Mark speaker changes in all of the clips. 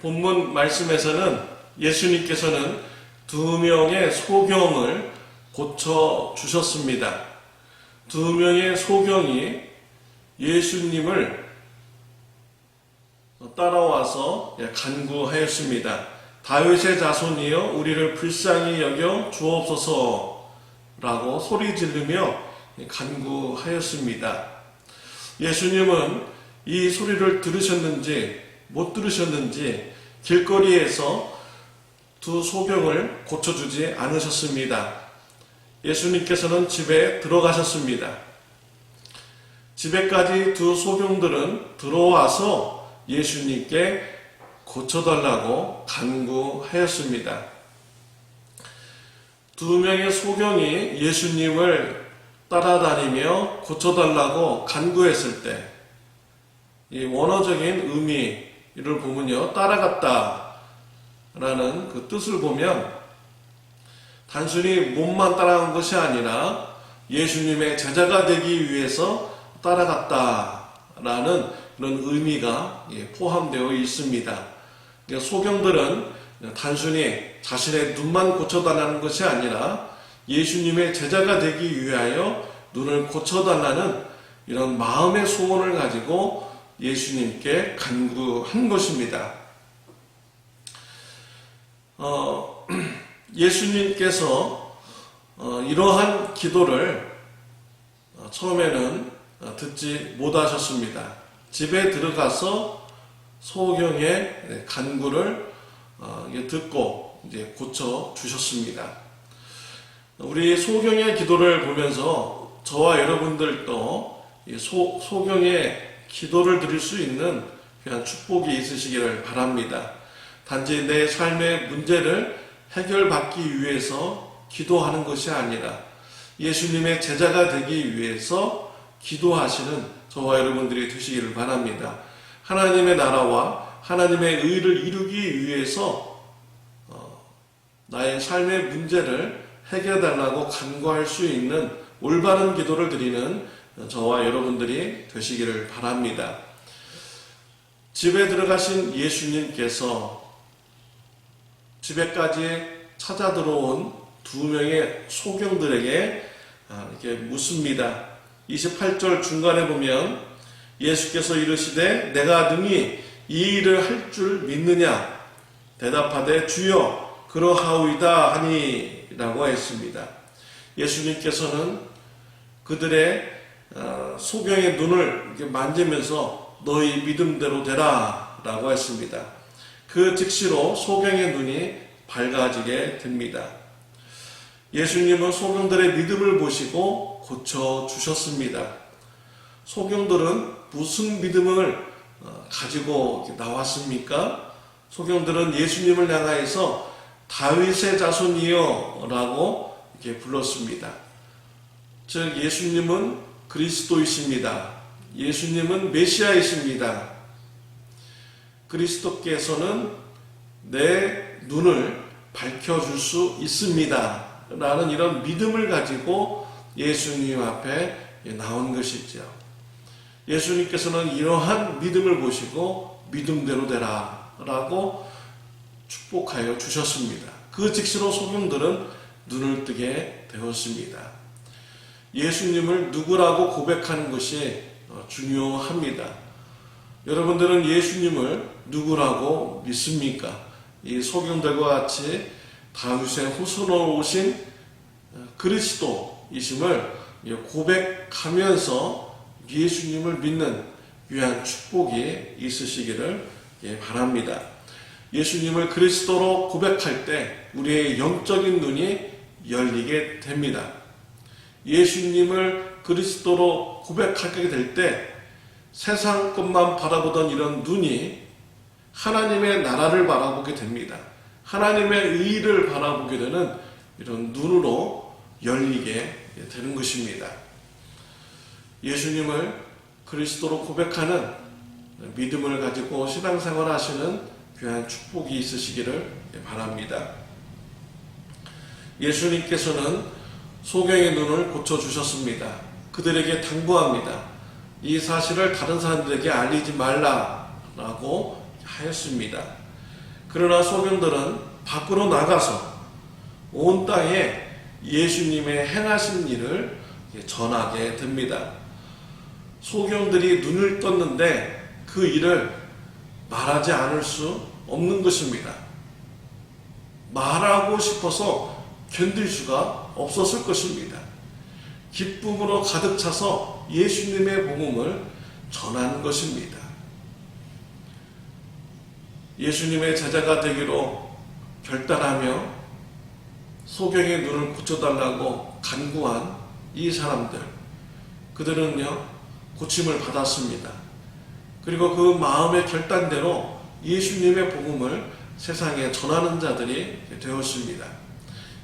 Speaker 1: 본문 말씀에서는 예수님께서는 2명의 소경을 고쳐주셨습니다. 2명의 소경이 예수님을 따라와서 간구하였습니다. 다윗의 자손이여 우리를 불쌍히 여겨 주옵소서 라고 소리 지르며 간구하였습니다. 예수님은 이 소리를 들으셨는지 못 들으셨는지 길거리에서 2 소경을 고쳐주지 않으셨습니다. 예수님께서는 집에 들어가셨습니다. 집에까지 2 소경들은 들어와서 예수님께 고쳐달라고 간구하였습니다. 2명의 소경이 예수님을 따라다니며 고쳐달라고 간구했을 때 이 원어적인 의미를 보면요, 따라갔다 라는 그 뜻을 보면 단순히 몸만 따라간 것이 아니라 예수님의 제자가 되기 위해서 따라갔다라는 그런 의미가 포함되어 있습니다. 소경들은 단순히 자신의 눈만 고쳐달라는 것이 아니라 예수님의 제자가 되기 위하여 눈을 고쳐달라는 이런 마음의 소원을 가지고 예수님께 간구한 것입니다. 예수님께서 이러한 기도를 처음에는 듣지 못하셨습니다. 집에 들어가서 소경의 간구를 듣고 이제 고쳐 주셨습니다. 우리 소경의 기도를 보면서 저와 여러분들도 소경의 기도를 드릴 수 있는 그냥 축복이 있으시기를 바랍니다. 단지 내 삶의 문제를 해결받기 위해서 기도하는 것이 아니라 예수님의 제자가 되기 위해서 기도하시는 저와 여러분들이 되시기를 바랍니다. 하나님의 나라와 하나님의 의를 이루기 위해서 나의 삶의 문제를 해결해달라고 간구할 수 있는 올바른 기도를 드리는 저와 여러분들이 되시기를 바랍니다. 집에 들어가신 예수님께서 집에까지 찾아 들어온 2명의 소경들에게 이렇게 묻습니다. 28절 중간에 보면 예수께서 이르시되 내가 능히 이 일을 할 줄 믿느냐 대답하되 주여 그러하오이다 하니 라고 했습니다. 예수님께서는 그들의 소경의 눈을 이렇게 만지면서 너희 믿음대로 되라 라고 했습니다. 그 즉시로 소경의 눈이 밝아지게 됩니다. 예수님은 소경들의 믿음을 보시고 고쳐주셨습니다. 소경들은 무슨 믿음을 가지고 나왔습니까? 소경들은 예수님을 향하여서 다윗의 자손이여 라고 이렇게 불렀습니다. 즉 예수님은 그리스도이십니다. 예수님은 메시아이십니다. 그리스도께서는 내 눈을 밝혀줄 수 있습니다. 라는 이런 믿음을 가지고 예수님 앞에 나온 것이죠. 예수님께서는 이러한 믿음을 보시고 믿음대로 되라 라고 축복하여 주셨습니다. 그 즉시로 소경들은 눈을 뜨게 되었습니다. 예수님을 누구라고 고백하는 것이 중요합니다. 여러분들은 예수님을 누구라고 믿습니까? 이 소경들과 같이 다윗의 후손으로 오신 그리스도이심을 고백하면서 예수님을 믿는 귀한 축복이 있으시기를 바랍니다. 예수님을 그리스도로 고백할 때 우리의 영적인 눈이 열리게 됩니다. 예수님을 그리스도로 고백하게 될 때 세상 것만 바라보던 이런 눈이 하나님의 나라를 바라보게 됩니다. 하나님의 의를 바라보게 되는 이런 눈으로 열리게 되는 것입니다. 예수님을 그리스도로 고백하는 믿음을 가지고 신앙생활 하시는 귀한 축복이 있으시기를 바랍니다. 예수님께서는 소경의 눈을 고쳐주셨습니다. 그들에게 당부합니다. 이 사실을 다른 사람들에게 알리지 말라라고 하였습니다. 그러나 소경들은 밖으로 나가서 온 땅에 예수님의 행하신 일을 전하게 됩니다. 소경들이 눈을 떴는데 그 일을 말하지 않을 수 없는 것입니다. 말하고 싶어서 견딜 수가 없었을 것입니다. 기쁨으로 가득 차서 예수님의 복음을 전하는 것입니다. 예수님의 제자가 되기로 결단하며 소경의 눈을 고쳐달라고 간구한 이 사람들, 그들은요 고침을 받았습니다. 그리고 그 마음의 결단대로 예수님의 복음을 세상에 전하는 자들이 되었습니다.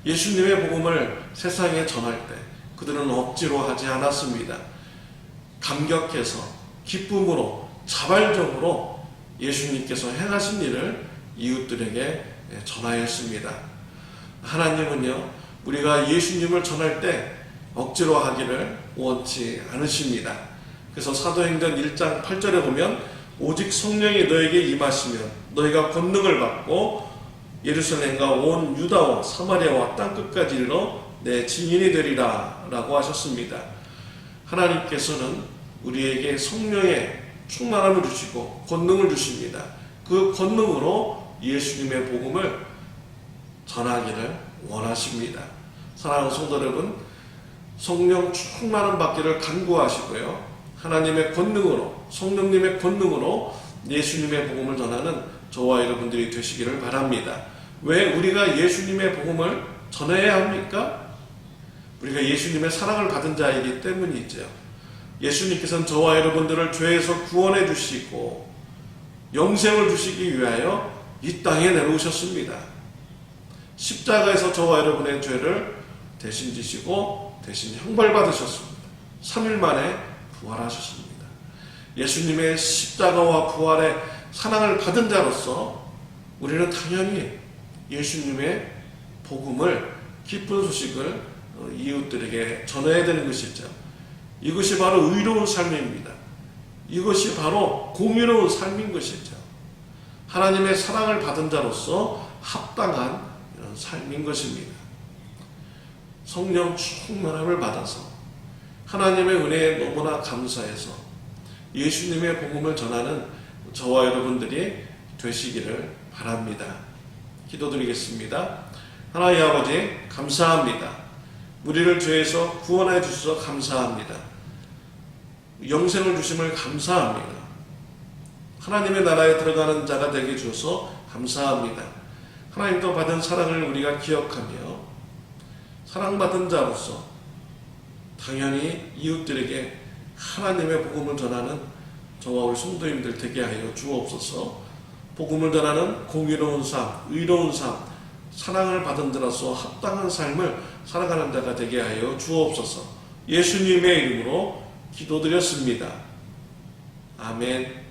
Speaker 1: 예수님의 복음을 세상에 전할 때 그들은 억지로 하지 않았습니다. 감격해서 기쁨으로 자발적으로 예수님께서 행하신 일을 이웃들에게 전하였습니다. 하나님은요 우리가 예수님을 전할 때 억지로 하기를 원치 않으십니다. 그래서 사도행전 1장 8절에 보면 오직 성령이 너에게 임하시면 너희가 권능을 받고 예루살렘과 온 유다와 사마리아와 땅끝까지 이르러 내 증인이 되리라 라고 하셨습니다. 하나님께서는 우리에게 성령의 충만함을 주시고 권능을 주십니다. 그 권능으로 예수님의 복음을 전하기를 원하십니다. 사랑하는 성도 여러분, 성령 충만함 받기를 간구하시고요. 하나님의 권능으로, 성령님의 권능으로 예수님의 복음을 전하는 저와 여러분들이 되시기를 바랍니다. 왜 우리가 예수님의 복음을 전해야 합니까? 우리가 예수님의 사랑을 받은 자이기 때문이죠. 예수님께서는 저와 여러분들을 죄에서 구원해 주시고 영생을 주시기 위하여 이 땅에 내려오셨습니다. 십자가에서 저와 여러분의 죄를 대신 지시고 대신 형벌받으셨습니다. 3일 만에 부활하셨습니다. 예수님의 십자가와 부활의 사랑을 받은 자로서 우리는 당연히 예수님의 복음을, 기쁜 소식을 이웃들에게 전해야 되는 것이죠. 이것이 바로 의로운 삶입니다. 이것이 바로 공의로운 삶인 것이죠. 하나님의 사랑을 받은 자로서 합당한 이런 삶인 것입니다. 성령 충만함을 받아서 하나님의 은혜에 너무나 감사해서 예수님의 복음을 전하는 저와 여러분들이 되시기를 바랍니다. 기도드리겠습니다. 하나님 아버지 감사합니다. 우리를 죄에서 구원해 주셔서 감사합니다. 영생을 주심을 감사합니다. 하나님의 나라에 들어가는 자가 되게 주셔서 감사합니다. 하나님도 받은 사랑을 우리가 기억하며 사랑받은 자로서 당연히 이웃들에게 하나님의 복음을 전하는 저와 우리 성도님들 되게 하여 주옵소서. 복음을 전하는 공의로운 삶, 의로운 삶, 사랑을 받은 자로서 합당한 삶을 살아가는 자가 되게 하여 주옵소서. 예수님의 이름으로 기도드렸습니다. 아멘.